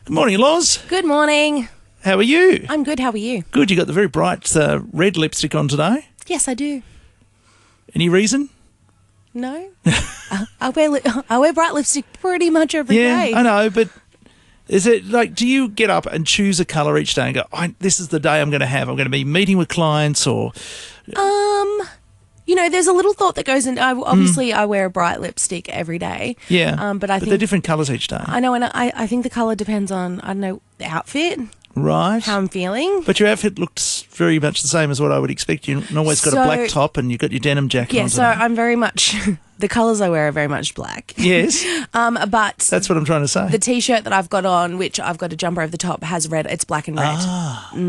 Good morning, Loz. Good morning. How are you? I'm good. How are you? Good. You got the very bright red lipstick on today. Yes, I do. Any reason? No. I wear bright lipstick pretty much every day. Yeah, I know, but is it like, do you get up and choose a colour each day and go, this is the day I'm going to have? I'm going to be meeting with clients or... there's a little thought that goes into. Obviously, I wear a bright lipstick every day. Yeah, but I think they're different colours each day. I know, and I think the colour depends on the outfit, right? How I'm feeling. But your outfit looks very much the same as what I would expect. You've always got a black top and you've got your denim jacket on. Yeah, so I'm very much. The colours I wear are very much black. Yes. But that's what I'm trying to say. The T-shirt that I've got on, which I've got a jumper over the top, has red. It's black and red. So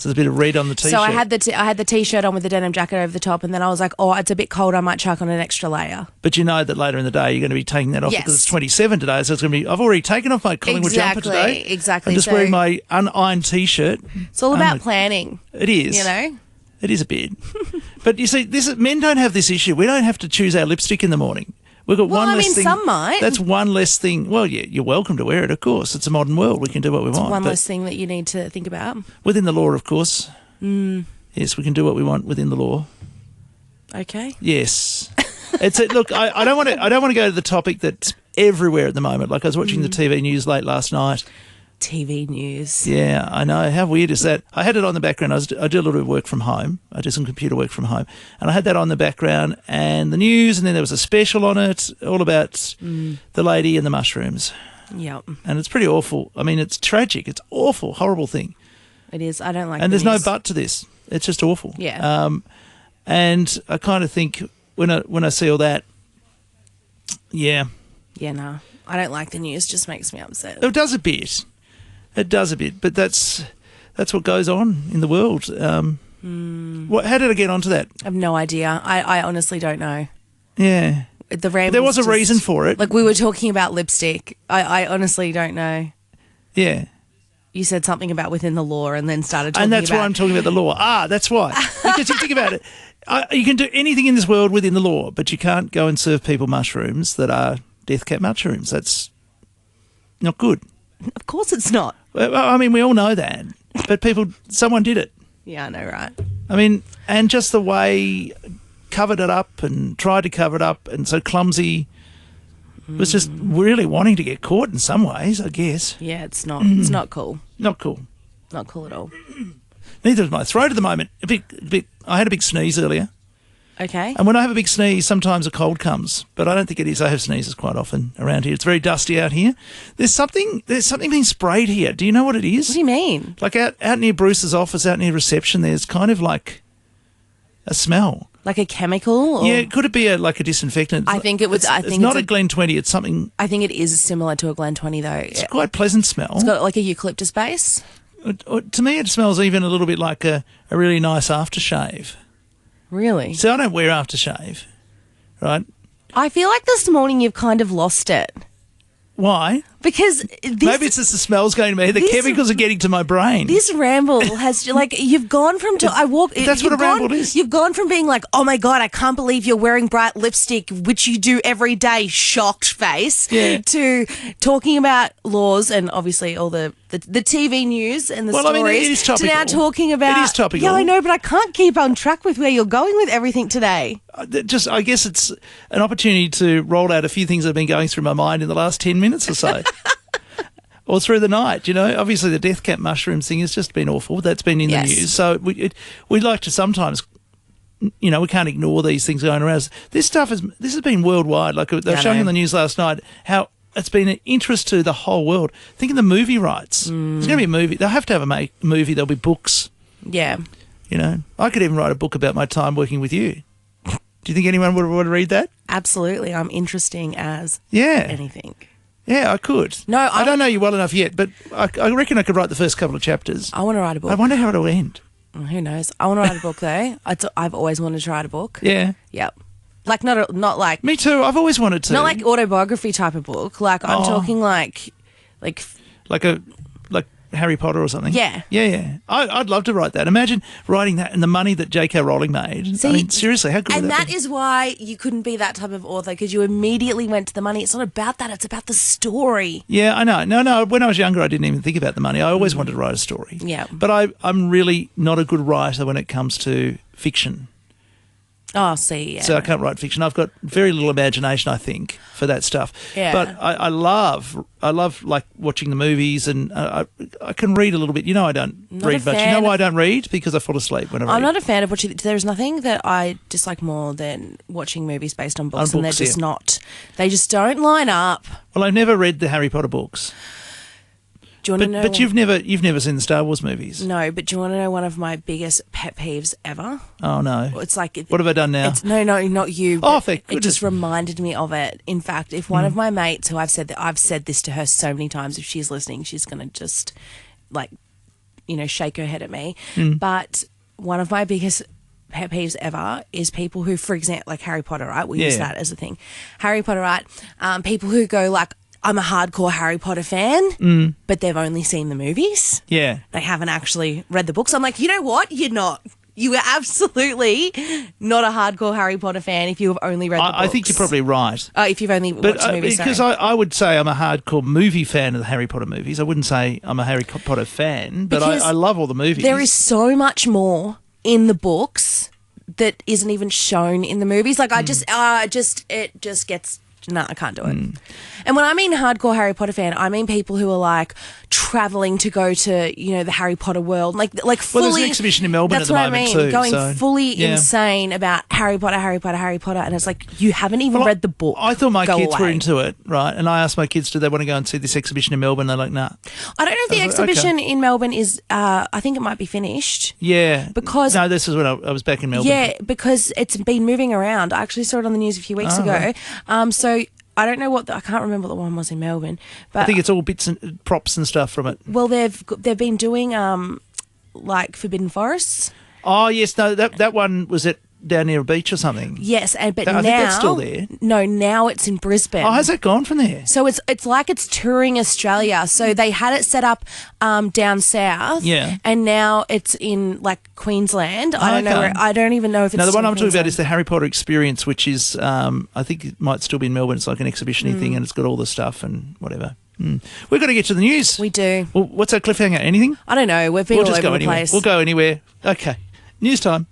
there's a bit of red on the T-shirt. So I had the T-shirt on with the denim jacket over the top, and then I was like, it's a bit cold. I might chuck on an extra layer. But you know that later in the day you're going to be taking that off Yes. because it's 27 today. So it's going to be. I've already taken off my Collingwood jumper today. Exactly. I'm just wearing my unironed T-shirt. It's all about planning. It is. It is a bit. But you see, men don't have this issue. We don't have to choose our lipstick in the morning. We've got one less thing. Some might. That's one less thing. Well, yeah, you're welcome to wear it, of course. It's a modern world. We can do what we want. One less thing that you need to think about. Within the law, of course. Yes, we can do what we want within the law. Okay. Yes. Look, I don't want to go to the topic that's everywhere at the moment. Like I was watching the TV news late last night. TV news. Yeah, I know. How weird is that? I had it on the background. I do a little bit of work from home. I do some computer work from home. And I had that on the background and the news, and then there was a special on it all about the lady and the mushrooms. Yep. And it's pretty awful. I mean, it's tragic. It's awful, horrible thing. It is. I don't like And the there's news. no but to this. It's just awful. Yeah. And I kind of think when I see all that, yeah. Yeah, no. I don't like the news. Just makes me upset. It does a bit. It does a bit, but that's what goes on in the world. How did I get onto that? I have no idea. I honestly don't know. Yeah. There was a reason for it. Like we were talking about lipstick. I honestly don't know. Yeah. You said something about within the law and then started talking about... And that's why I'm talking about the law. That's why. Because you think about it, you can do anything in this world within the law, but you can't go and serve people mushrooms that are death cap mushrooms. That's not good. Of course it's not. I mean, we all know that, but someone did it. Yeah, I know, right? I mean, and just the way covered it up and tried to cover it up and so clumsy was just really wanting to get caught in some ways, I guess. Yeah, it's not. It's not cool. Not cool. Not cool at all. Neither is my throat at the moment. I had a big sneeze earlier. Okay. And when I have a big sneeze, sometimes a cold comes, but I don't think it is. I have sneezes quite often around here. It's very dusty out here. There's something being sprayed here. Do you know what it is? What do you mean? Like out near Bruce's office, out near reception, there's kind of like a smell. Like a chemical? Or? Yeah, could it be like a disinfectant? I think it was. It's not a Glen 20. It's something. I think it is similar to a Glen 20 though. It's quite pleasant smell. It's got like a eucalyptus base. To me, it smells even a little bit like a really nice aftershave. Really? So I don't wear aftershave, right? I feel like this morning you've kind of lost it. Why? Because maybe it's just the smells going to me. The chemicals are getting to my brain. This ramble has you've gone from that's what a ramble is. You've gone from being like, oh my God, I can't believe you're wearing bright lipstick, which you do every day, shocked face, to talking about laws and obviously all the TV news and the stories. I mean, it is topical. To now talking about. It is topical. Yeah, I know, but I can't keep on track with where you're going with everything today. I guess it's an opportunity to roll out a few things that have been going through my mind in the last 10 minutes or so. Or through the night, Obviously, the death cap mushrooms thing has just been awful. That's been in the news. So we'd like to sometimes, we can't ignore these things going around. This has been worldwide. Like they were showing in the news last night how it's been an interest to the whole world. Think of the movie rights. There's going to be a movie. They'll have to have a movie. There'll be books. Yeah. I could even write a book about my time working with you. Do you think anyone would want to read that? Absolutely. I'm interesting as anything. Yeah, I could. No, I don't know you well enough yet, but I reckon I could write the first couple of chapters. I want to write a book. I wonder how it'll end. Who knows? I want to write a book though. I've always wanted to write a book. Yeah. Yep. Like not like. Me too. I've always wanted to. Not like autobiography type of book. Like I'm talking like Harry Potter or something. Yeah. Yeah. I'd love to write that. Imagine writing that and the money that J.K. Rowling made. I mean, seriously, how good would that be? And that is why you couldn't be that type of author, because you immediately went to the money. It's not about that. It's about the story. Yeah, I know. No. When I was younger, I didn't even think about the money. I always wanted to write a story. Yeah. But I'm really not a good writer when it comes to fiction. Oh, see, yeah. So I can't write fiction. I've got very little imagination, I think, for that stuff. Yeah. But I love like watching the movies, and I can read a little bit. You know, I don't read much. You know why I don't read? Because I fall asleep when I read. I'm not a fan of watching. There's nothing that I dislike more than watching movies based on books, and they're just not. They just don't line up. Well, I've never read the Harry Potter books. Do you want to know? But you've never seen the Star Wars movies. No, but do you want to know one of my biggest pet peeves ever? Oh no! It's like what have I done now? No, not you. Oh, thank goodness. It just reminded me of it. In fact, if one of my mates, who I've said this to her so many times, if she's listening, she's going to just shake her head at me. But one of my biggest pet peeves ever is people who, for example, like Harry Potter, right? We use that as a thing. Harry Potter, right? People who go like, I'm a hardcore Harry Potter fan, but they've only seen the movies. Yeah. They haven't actually read the books. I'm like, you know what? You're not. You are absolutely not a hardcore Harry Potter fan if you have only read the books. I think you're probably right. If you've only watched the movies, because I would say I'm a hardcore movie fan of the Harry Potter movies. I wouldn't say I'm a Harry Potter fan, but I love all the movies. There is so much more in the books that isn't even shown in the movies. Like, it just gets... No, I can't do it. And when I mean hardcore Harry Potter fan, I mean people who are like traveling to go to, the Harry Potter world, like fully. Well, there's an exhibition in Melbourne at the moment too. Going fully insane about Harry Potter, and it's like, you haven't even read the book. I thought my kids were into it, right? And I asked my kids, do they want to go and see this exhibition in Melbourne? They're like, nah. I don't know if the exhibition in Melbourne is. I think it might be finished. Yeah, because this is when I was back in Melbourne. Yeah, because it's been moving around. I actually saw it on the news a few weeks ago. Right. So I don't know I can't remember what the one was in Melbourne, but I think it's all bits and props and stuff from it. Well, they've been doing like Forbidden Forests. Oh yes, no, that one was down near a beach or something. Yes, but I now think that's still there. No, now it's in Brisbane. Oh, has it gone from there? So it's like it's touring Australia. So they had it set up down south. Yeah. And now it's in like Queensland. I don't know. I don't even know if it's. No, the one still I'm talking Queensland. about is the Harry Potter Experience, which is I think it might still be in Melbourne. It's like an exhibition-y thing, and it's got all the stuff and whatever. We've got to get to the news. We do. Well, what's our cliffhanger? Anything? I don't know. We've been all over the place. We'll go anywhere. Okay. News time.